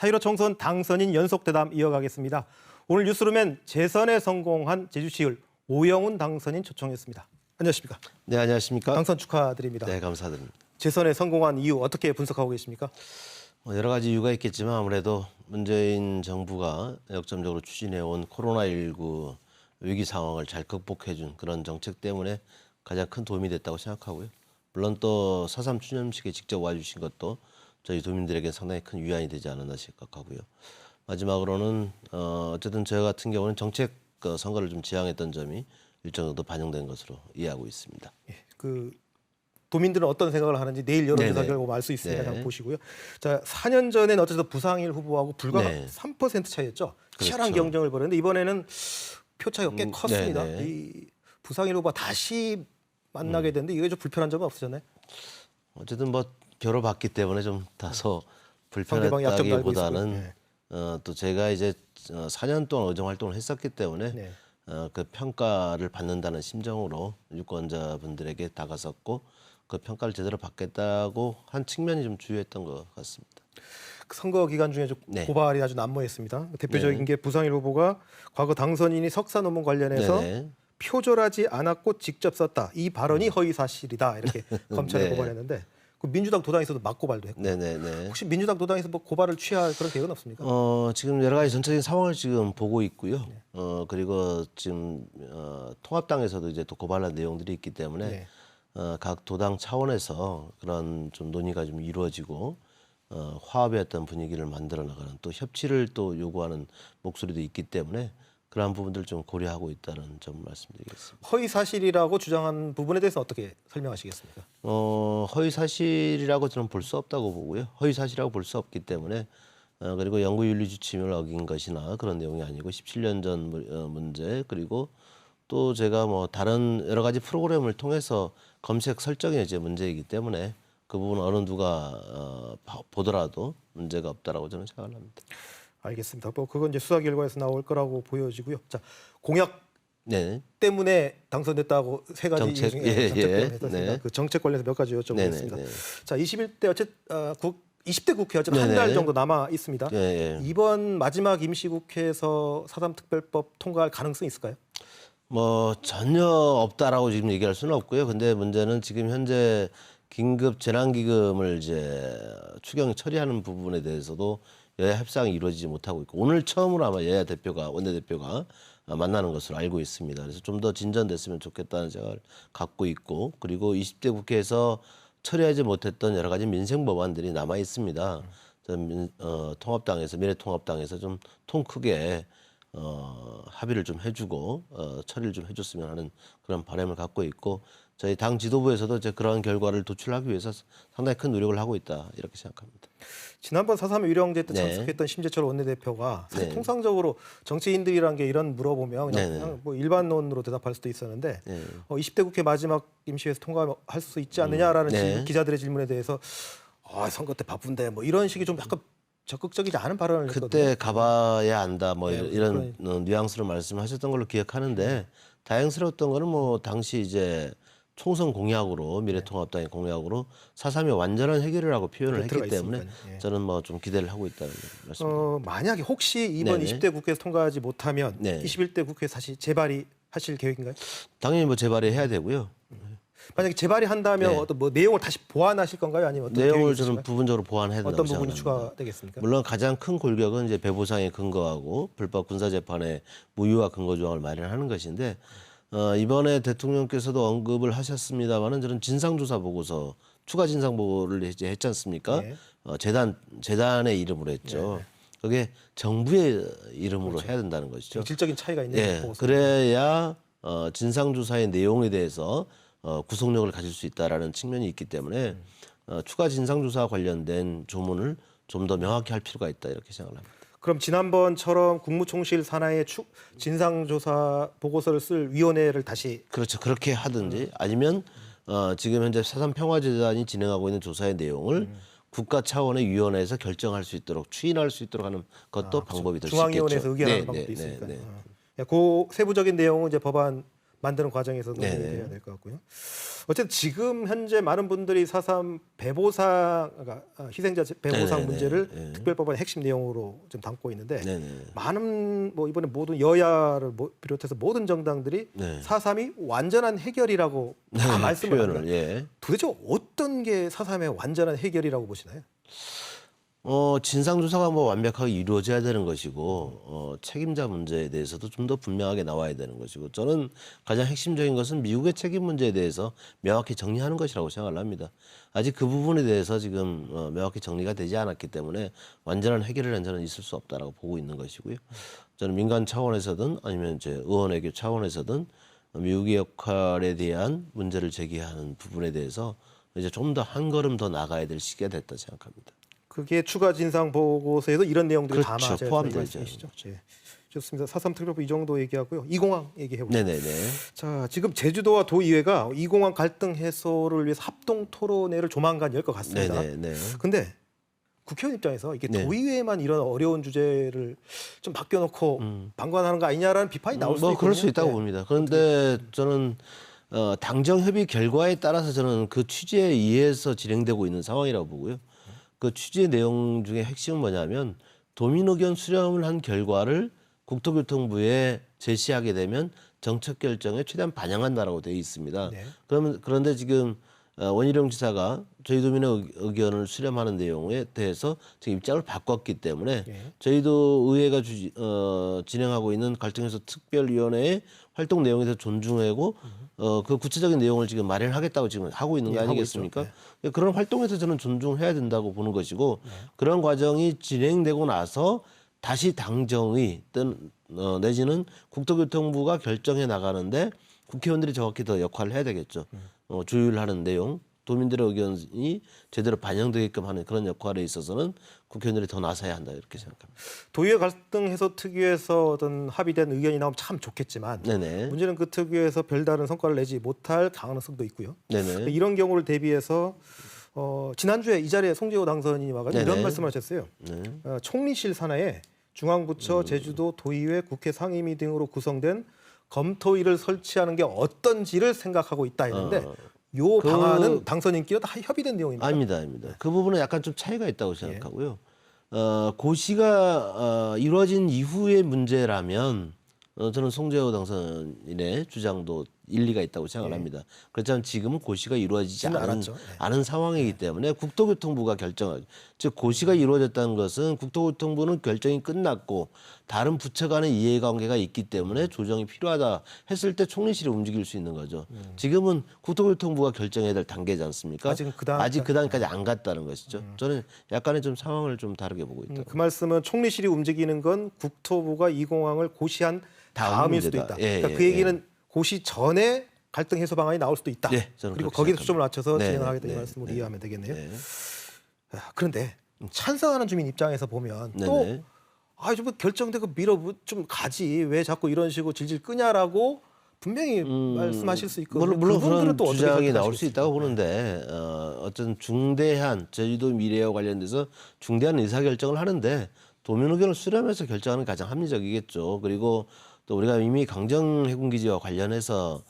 4.15 총선 당선인 연속 대담 이어가겠습니다. 오늘 뉴스룸엔 재선에 성공한 제주시의원 오영훈 당선인 초청했습니다. 안녕하십니까? 네, 안녕하십니까? 당선 축하드립니다. 네, 감사드립니다. 재선에 성공한 이유 어떻게 분석하고 계십니까? 여러 가지 이유가 있겠지만 아무래도 문재인 정부가 역점적으로 추진해온 코로나19 위기 상황을 잘 극복해준 그런 정책 때문에 가장 큰 도움이 됐다고 생각하고요. 물론 또 4.3 추념식에 직접 와주신 것도 저희 도민들에게 상당히 큰 위안이 되지 않았나 생각하고요. 마지막으로는 어쨌든 저 같은 경우는 정책 선거를 좀 지향했던 점이 일정 정도 반영된 것으로 이해하고 있습니다. 예, 도민들은 어떤 생각을 하는지 내일 여론조사 네네. 결과 보면 알 수 있으니까 네. 한번 보시고요. 자, 4년 전에는 어쨌든 부상일 후보하고 불과 네. 3% 차이였죠. 치열한 그렇죠. 경쟁을 벌였는데 이번에는 표 차이가 꽤 컸습니다. 네네. 이 부상일 후보가 다시 만나게 됐는데 이게 좀 불편한 점은 없으셨나요? 어쨌든 뭐 겨뤄봤기 때문에 좀 다소 상대방의 약점도 알고 불편했다기보다는 있었고요. 또 제가 이제 4년 동안 의정 활동을 했었기 때문에 네. 그 평가를 받는다는 심정으로 유권자분들에게 다가섰고 그 평가를 제대로 받겠다고 한 측면이 좀 주요했던 것 같습니다. 그 선거 기간 중에 좀 네. 고발이 아주 난무했습니다. 대표적인 게 부상일 후보가 과거 당선인이 석사 논문 관련해서 네네. 표절하지 않았고 직접 썼다. 이 발언이 허위 사실이다. 이렇게 검찰에 네. 고발했는데 그 민주당 도당에서도 맞고발도 했고. 네네네. 혹시 민주당 도당에서 뭐 고발을 취할 그런 계획은 없습니까? 지금 여러 가지 전체적인 상황을 지금 보고 있고요. 그리고 지금 통합당에서도 이제 또 고발한 내용들이 있기 때문에 네. 각 도당 차원에서 그런 좀 논의가 좀 이루어지고 화합의 어떤 분위기를 만들어 나가는 또 협치를 또 요구하는 목소리도 있기 때문에 그러한 부분들 좀 고려하고 있다는 점 말씀드리겠습니다. 허위 사실이라고 주장한 부분에 대해서 어떻게 설명하시겠습니까? 허위 사실이라고 저는 볼 수 없다고 보고요. 허위 사실이라고 볼 수 없기 때문에 그리고 연구윤리 지침을 어긴 것이나 그런 내용이 아니고 17년 전 문제 그리고 또 제가 뭐 다른 여러 가지 프로그램을 통해서 검색 설정의 이제 문제이기 때문에 그 부분은 어느 누가 보더라도 문제가 없다라고 저는 생각을 합니다. 알겠습니다. 뭐 그건 이제 수사 결과에서 나올 거라고 보여지고요. 자, 공약 네. 때문에 당선됐다고 세 가지 정책, 중에 예, 정책 예. 때문에 했습니다. 네. 그 정책 관련해서 몇 가지 여쭤보겠습니다. 네네네. 자, 21대 20대 국회 어쨌든 한 네네. 달 정도 남아 있습니다. 예, 예. 이번 마지막 임시국회에서 4.3 특별법 통과할 가능성이 있을까요? 뭐 전혀 없다라고 지금 얘기할 수는 없고요. 근데 문제는 지금 현재 긴급 재난기금을 이제 추경 처리하는 부분에 대해서도 여야 협상이 이루어지지 못하고 있고 오늘 처음으로 아마 여야 대표가 원내대표가 만나는 것으로 알고 있습니다. 그래서 좀 더 진전됐으면 좋겠다는 생각을 갖고 있고 그리고 20대 국회에서 처리하지 못했던 여러 가지 민생 법안들이 남아 있습니다. 통합당에서 미래통합당에서 좀 통 크게 합의를 좀 해주고 처리를 좀 해줬으면 하는 그런 바람을 갖고 있고 저희 당 지도부에서도 이제 그러한 결과를 도출하기 위해서 상당히 큰 노력을 하고 있다 이렇게 생각합니다. 지난번 4.3 유령제 때 네. 참석했던 심재철 원내대표가 사실 네. 통상적으로 정치인들이란 게 이런 물어보면 네네. 그냥 뭐 일반론으로 대답할 수도 있었는데 네. 20대 국회 마지막 임시회에서 통과할 수 있지 않느냐라는 네. 기자들의 질문에 대해서 선거 때 바쁜데 뭐 이런 식의 좀 약간 적극적이지 않은 발언을 했거든요. 그때 가봐야 안다 뭐 네, 이런 뉘앙스로 말씀하셨던 걸로 기억하는데 다행스러웠던 거는 뭐 당시 이제 총선 공약으로 미래통합당의 공약으로 4.3의 완전한 해결이라고 표현을 들어가 했기 때문에 있으니까요. 예. 저는 뭐 좀 기대를 하고 있다는 말씀입니다. 만약에 혹시 이번 네네. 20대 국회에서 통과하지 못하면 네. 21대 국회에서 다시 재발의하실 계획인가요? 당연히 뭐 재발해야 되고요. 만약에 재발의한다면 네. 어떤 뭐 내용을 다시 보완하실 건가요? 아니면 어떤 내용을 계획이 저는 있으신가요? 부분적으로 보완해야 된다고 어떤 부분이 생각합니다. 추가되겠습니까? 물론 가장 큰 골격은 이제 배보상에 근거하고 불법 군사재판의 무효화 근거 조항을 마련하는 것인데 이번에 대통령께서도 언급을 하셨습니다마는 저는 진상조사 보고서 추가 진상 보고를 이제 했지 않습니까? 네. 재단의 이름으로 했죠. 그게 정부의 이름으로 해야 된다는 것이죠. 질적인 차이가 있는 예, 보고서. 그래야 진상조사의 내용에 대해서 구속력을 가질 수 있다라는 측면이 있기 때문에 추가 진상조사 관련된 조문을 좀 더 명확히 할 필요가 있다 이렇게 생각을 합니다. 그럼 지난번처럼 국무총실 산하의 진상조사 보고서를 쓸 위원회를 다시 그렇죠. 그렇게 하든지 아니면 지금 현재 4.3 평화재단이 진행하고 있는 조사의 내용을 국가 차원의 위원회에서 결정할 수 있도록 추인할 수 있도록 하는 것도 방법이 될 수 있겠죠. 중앙위원회에서 의결하는 네, 방법도 네, 있으니까. 네, 네. 그 세부적인 내용은 이제 법안 만드는 과정에서 네네. 논의해야 될 것 같고요. 어쨌든 지금 현재 많은 분들이 4.3 배보상, 그러니까 희생자 배보상 네네네. 문제를 네. 특별법안의 핵심 내용으로 좀 담고 있는데 네네. 많은 뭐 이번에 모든 여야를 비롯해서 모든 정당들이 네. 4.3이 완전한 해결이라고 다 말씀을 표현을 합니다. 예. 도대체 어떤 게 4.3의 완전한 해결이라고 보시나요? 진상조사가 뭐 완벽하게 이루어져야 되는 것이고, 책임자 문제에 대해서도 좀 더 분명하게 나와야 되는 것이고, 저는 가장 핵심적인 것은 미국의 책임 문제에 대해서 명확히 정리하는 것이라고 생각을 합니다. 아직 그 부분에 대해서 지금 명확히 정리가 되지 않았기 때문에 완전한 해결을 저는 있을 수 없다라고 보고 있는 것이고요. 저는 민간 차원에서든 아니면 이제 의원외교 차원에서든 미국의 역할에 대한 문제를 제기하는 부분에 대해서 이제 좀 더 한 걸음 더 나가야 될 시기가 됐다 생각합니다. 그게 추가 진상 보고서에도 이런 내용들이 그렇죠. 담아져야 된다는 포함되죠. 말씀이시죠. 예. 좋습니다. 4.3 특별법 이 정도 얘기하고요. 이공항 얘기해 보죠. 네네네. 자, 지금 제주도와 도의회가 이공항 갈등 해소를 위해서 합동 토론회를 조만간 열 것 같습니다. 네네네. 근데 국회의원 입장에서 이게 네. 도의회만 이런 어려운 주제를 좀 맡겨놓고 방관하는 거 아니냐라는 비판이 나올 수도 뭐 있거든요. 그럴 수 있다고 네. 봅니다. 그런데 저는 당정 협의 결과에 따라서 저는 그 취지에 의해서 진행되고 있는 상황이라고 보고요. 그 취지의 내용 중에 핵심은 뭐냐면 도민 의견 수렴을 한 결과를 국토교통부에 제시하게 되면 정책 결정에 최대한 반영한다라고 되어 있습니다. 네. 그런데 지금 원희룡 지사가 저희 도민의 의견을 수렴하는 내용에 대해서 지금 입장을 바꿨기 때문에 네. 저희도 의회가 진행하고 있는 갈등해소 특별위원회의 활동 내용에 대해서 존중하고 그 구체적인 내용을 지금 마련하겠다고 지금 하고 있는 거 예, 하고 아니겠습니까? 있죠. 그런 활동에서 저는 존중해야 된다고 보는 것이고 그런 과정이 진행되고 나서 다시 당정의 또는 내지는 국토교통부가 결정해 나가는데 국회의원들이 정확히 더 역할을 해야 되겠죠. 조율하는 내용, 도민들의 의견이 제대로 반영되게끔 하는 그런 역할에 있어서는 국회의원들이 더 나서야 한다 이렇게 생각합니다. 도의회 갈등 해소 특위에서 어떤 합의된 의견이 나오면 참 좋겠지만 네네. 문제는 그 특위에서 별다른 성과를 내지 못할 가능성도 있고요. 네네. 이런 경우를 대비해서 지난주에 이 자리에 송재호 당선인이 와가지고 네네. 이런 말씀을 하셨어요. 네. 총리실 산하에 중앙부처, 제주도, 도의회, 국회 상임위 등으로 구성된 검토위를 설치하는 게 어떤지를 생각하고 있다 했는데 요 방안은 당선인끼리 다 협의된 내용입니다. 아닙니다. 그 부분은 약간 좀 차이가 있다고 생각하고요. 고시가 이루어진 이후의 문제라면 저는 송재호 당선인의 주장도 일리가 있다고 생각을 합니다. 그렇지만 지금은 고시가 이루어지지 않은 상황이기 때문에 국토교통부가 결정하죠. 즉 고시가 이루어졌다는 것은 국토교통부는 결정이 끝났고 다른 부처 간의 이해관계가 있기 때문에 조정이 필요하다 했을 때 총리실이 움직일 수 있는 거죠. 지금은 국토교통부가 결정해야 될 단계지 않습니까? 아직 그 단계까지 안 갔다는 것이죠. 저는 약간의 좀 상황을 좀 다르게 보고 있다. 그 말씀은 총리실이 움직이는 건 국토부가 이 공항을 고시한 다음일 수도 있다. 그러니까 그 얘기는 고시 전에 갈등 해소 방안이 나올 수도 있다. 저는 그리고 그렇게 거기에 생각합니다. 초점을 맞춰서 네, 진행하겠다는 네, 말씀으로 네. 이해하면 되겠네요. 네. 그런데 찬성하는 주민 입장에서 보면 또 네네. 좀 결정되고 좀 가지 왜 자꾸 이런 식으로 질질 끄냐라고 분명히 말씀하실 수 있거든요. 물론 그분들은 그런 또 어떻게 주장이 나올 수 생각하시겠습니까? 있다고 보는데 어떤 중대한 제주도 미래와 관련돼서 중대한 의사결정을 하는데 도민 의견을 수렴해서 결정하는 게 가장 합리적이겠죠. 그리고 또 우리가 이미 강정 해군기지와 관련해서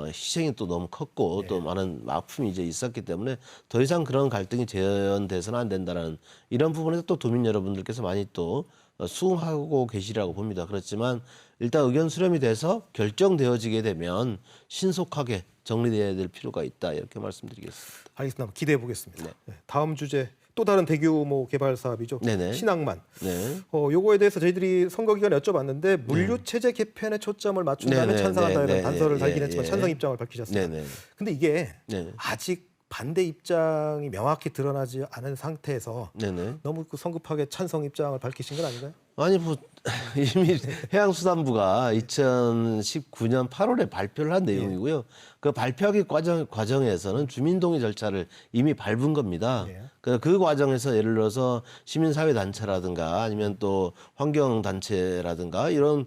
희생이 또 너무 컸고 또 많은 아픔이 이제 있었기 때문에 더 이상 그런 갈등이 재현돼서는 안 된다는 이런 부분에서 또 도민 여러분들께서 많이 또 수긍하고 계시라고 봅니다. 그렇지만 일단 의견 수렴이 돼서 결정되어지게 되면 신속하게 정리돼야 될 필요가 있다 이렇게 말씀드리겠습니다. 알겠습니다. 한번 기대해 보겠습니다. 네, 다음 주제 또 다른 대규모 개발 사업이죠. 네네. 신항만. 네. 요거에 대해서 저희들이 선거 기간에 여쭤봤는데 물류 체제 개편에 초점을 맞춘다면 네네. 찬성한다 이런 네네. 단서를 달긴 예, 했지만 예. 찬성 입장을 밝히셨습니다. 네네. 근데 이게 네네. 아직 반대 입장이 명확히 드러나지 않은 상태에서 네네. 너무 성급하게 찬성 입장을 밝히신 건 아닌가요? 아니 뭐 이미 해양수산부가 2019년 8월에 발표를 한 내용이고요. 그 발표하기 과정에서는 주민동의 절차를 이미 밟은 겁니다. 그 과정에서 예를 들어서 시민사회 단체라든가 아니면 또 환경단체라든가 이런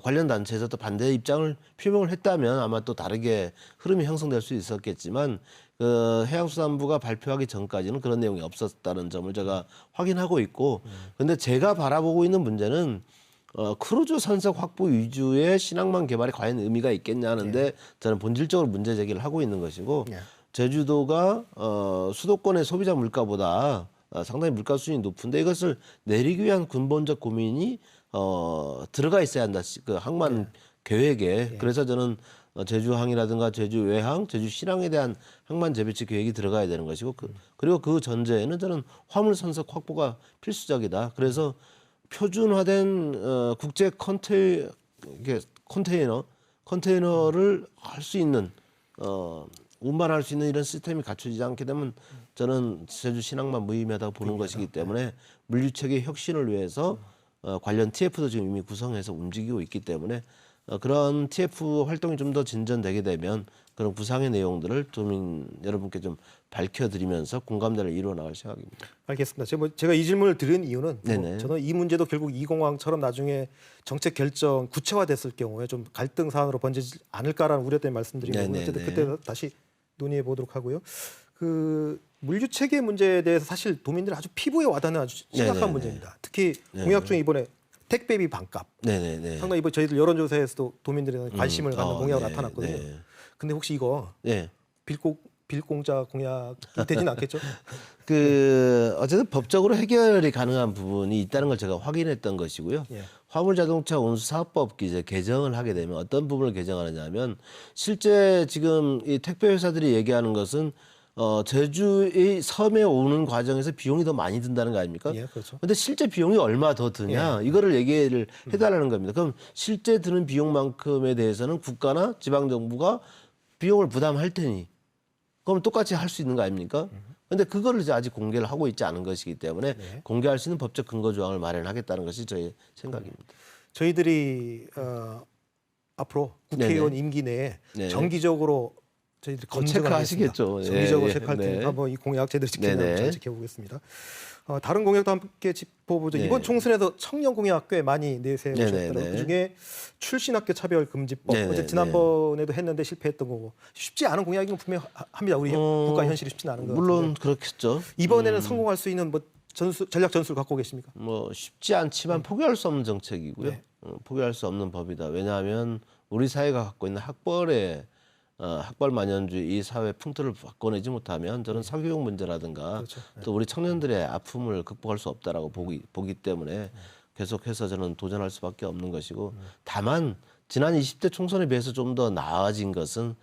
관련 단체에서 또 반대 입장을 표명을 했다면 아마 또 다르게 흐름이 형성될 수 있었겠지만 그 해양수산부가 발표하기 전까지는 그런 내용이 없었다는 점을 제가 확인하고 있고 근데 제가 바라보고 있는 문제는 크루즈 선석 확보 위주의 신항만 개발이 과연 의미가 있겠냐 하는데 저는 본질적으로 문제 제기를 하고 있는 것이고 예. 제주도가 수도권의 소비자 물가보다 상당히 물가 수준이 높은데 이것을 내리기 위한 근본적 고민이 들어가 있어야 한다. 그 항만 계획에. 그래서 저는 제주항이라든가 제주 외항, 제주 신항에 대한 항만 재배치 계획이 들어가야 되는 것이고 그리고 그 전제에는 저는 화물 선석 확보가 필수적이다. 그래서 표준화된 국제 컨테이너를 할 수 있는 운반할 수 있는 이런 시스템이 갖춰지지 않게 되면 저는 제주 신항만 무의미하다고 보는 것이기 때문에 물류체계 혁신을 위해서 관련 TF도 지금 이미 구성해서 움직이고 있기 때문에 그런 TF 활동이 좀 더 진전되게 되면 그런 구상의 내용들을 도민 여러분께 좀 밝혀드리면서 공감대를 이루어 나갈 생각입니다. 알겠습니다. 제가 이 질문을 드린 이유는 네네. 저는 이 문제도 결국 2공항처럼 나중에 정책 결정 구체화됐을 경우에 좀 갈등 사안으로 번지지 않을까라는 우려 때문에 말씀드린 거고요. 네네네. 어쨌든 그때 다시 논의해 보도록 하고요. 그 물류 체계 문제에 대해서 사실 도민들이 아주 피부에 와닿는 아주 심각한 네네네. 문제입니다. 특히 공약 중에 이번에 택배비 반값 네네네. 상당히 이번 저희들 여론조사에서도 도민들이 관심을 갖는 공약으로 네, 나타났거든요. 네. 근데 혹시 이거 네. 빌공짜 공약이 되지는 않겠죠? 어쨌든 법적으로 해결이 가능한 부분이 있다는 걸 제가 확인했던 것이고요. 예. 화물자동차 운수사업법 이제 개정을 하게 되면 어떤 부분을 개정하느냐면 실제 지금 이 택배 회사들이 얘기하는 것은 제주의 섬에 오는 과정에서 비용이 더 많이 든다는 거 아닙니까? 예, 그렇죠. 근데 실제 비용이 얼마 더 드냐 이거를 얘기를 해달라는 겁니다. 그럼 실제 드는 비용만큼에 대해서는 국가나 지방 정부가 비용을 부담할 테니 그럼 똑같이 할 수 있는 거 아닙니까? 근데 그거를 이제 아직 공개를 하고 있지 않은 것이기 때문에 공개할 수 있는 법적 근거 조항을 마련하겠다는 것이 저의 생각입니다. 저희들이 앞으로 국회의원 네네. 임기 내에 네네. 정기적으로 저희들이 검증을 체크하시겠죠. 하겠습니다. 정기적으로 예, 예. 체크할 네. 테니까 한번 이 공약 제대로 지키는 네네. 잘 지켜보겠습니다. 다른 공약도 함께 짚어보죠. 네. 이번 총선에서 청년 공약 꽤 많이 내세우셨더라고요. 네네네. 그중에 출신학교 차별 금지법 네네네. 어제 지난번에도 했는데 실패했던 거고 쉽지 않은 공약이긴 분명합니다. 우리 국가 현실이 쉽지는 않은 거 물론 같은데 그렇겠죠. 이번에는 성공할 수 있는 뭐 전략 전술 갖고 계십니까? 뭐 쉽지 않지만 포기할 수 없는 정책이고요. 네. 포기할 수 없는 법이다. 왜냐하면 우리 사회가 갖고 있는 학벌 만연주의 이 사회 풍토를 바꿔내지 못하면 저는 사교육 문제라든가 그렇죠. 또 우리 청년들의 아픔을 극복할 수 없다라고 보기 때문에 계속해서 저는 도전할 수밖에 없는 것이고 다만 지난 20대 총선에 비해서 좀 더 나아진 것은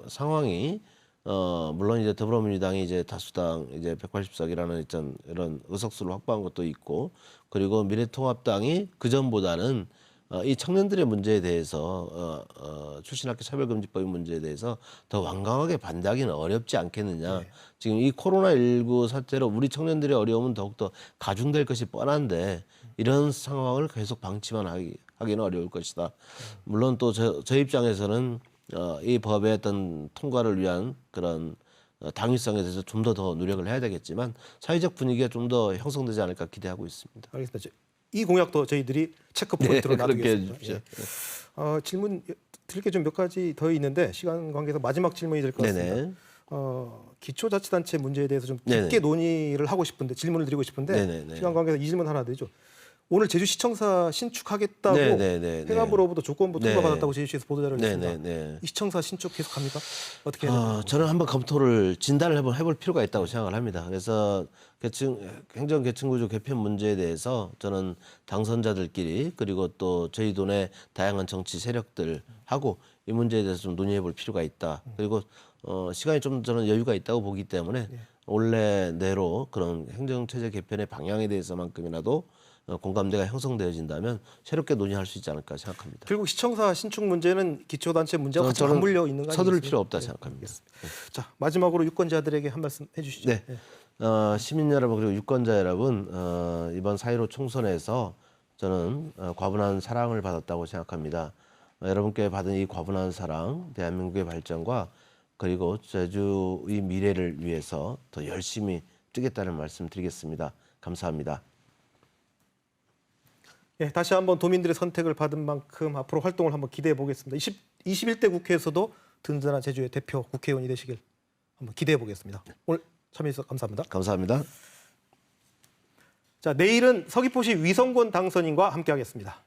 상황이 물론 이제 더불어민주당이 이제 다수당 이제 180석이라는 이런 의석수를 확보한 것도 있고 그리고 미래통합당이 그 전보다는 이 청년들의 문제에 대해서 출신학교 차별금지법의 문제에 대해서 더 완강하게 반대하기는 어렵지 않겠느냐. 지금 이 코로나19 사태로 우리 청년들의 어려움은 더욱더 가중될 것이 뻔한데 이런 상황을 계속 방치만 하기는 어려울 것이다. 물론 또 저 입장에서는 이 법의 어떤 통과를 위한 그런 당위성에 대해서 좀 더 노력을 해야 되겠지만 사회적 분위기가 좀 더 형성되지 않을까 기대하고 있습니다. 알겠습니다. 이 공약도 저희들이 체크 포인트로 그렇게 놔두겠습니다. 해주십시오. 질문 드릴 게 좀 몇 가지 더 있는데 시간 관계에서 마지막 질문이 될 것 같습니다. 네네. 기초자치단체 문제에 대해서 좀 네네. 깊게 논의를 하고 싶은데 질문을 드리고 싶은데 네네네. 시간 관계에서 이 질문 하나 드리죠. 오늘 제주시청사 신축하겠다고 네네네. 행안부로부터 조건부 네. 통과받았다고 제주시에서 보도자료를 냈습니다. 네네네. 이 시청사 신축 계속합니까? 어떻게 해야 되나요? 저는 한번 진단을 해볼 필요가 있다고 생각을 합니다. 그래서 행정계층구조 개편 문제에 대해서 저는 당선자들끼리 그리고 또 저희 돈의 다양한 정치 세력들하고 이 문제에 대해서 좀 논의해볼 필요가 있다. 그리고 시간이 좀 저는 여유가 있다고 보기 때문에 올해 내로 그런 행정체제 개편의 방향에 대해서만큼이라도 공감대가 형성되어진다면 새롭게 논의할 수 있지 않을까 생각합니다. 결국 시청사 신축 문제는 기초단체 문제와 같이 저는 맞물려 있는 거 아니겠습니까? 서두를 필요 없다 생각합니다. 자, 마지막으로 유권자들에게 한 말씀 해주시죠. 네. 시민 여러분 그리고 유권자 여러분 이번 4.15 총선에서 저는 과분한 사랑을 받았다고 생각합니다. 여러분께 받은 이 과분한 사랑 대한민국의 발전과 그리고 제주의 미래를 위해서 더 열심히 뛰겠다는 말씀 드리겠습니다. 감사합니다. 예, 다시 한번 도민들의 선택을 받은 만큼 앞으로 활동을 한번 기대해 보겠습니다. 21대 국회에서도 든든한 제주의 대표 국회의원이 되시길 한번 기대해 보겠습니다. 오늘 참여해 주셔서 감사합니다. 감사합니다. 자, 내일은 서귀포시 위성권 당선인과 함께하겠습니다.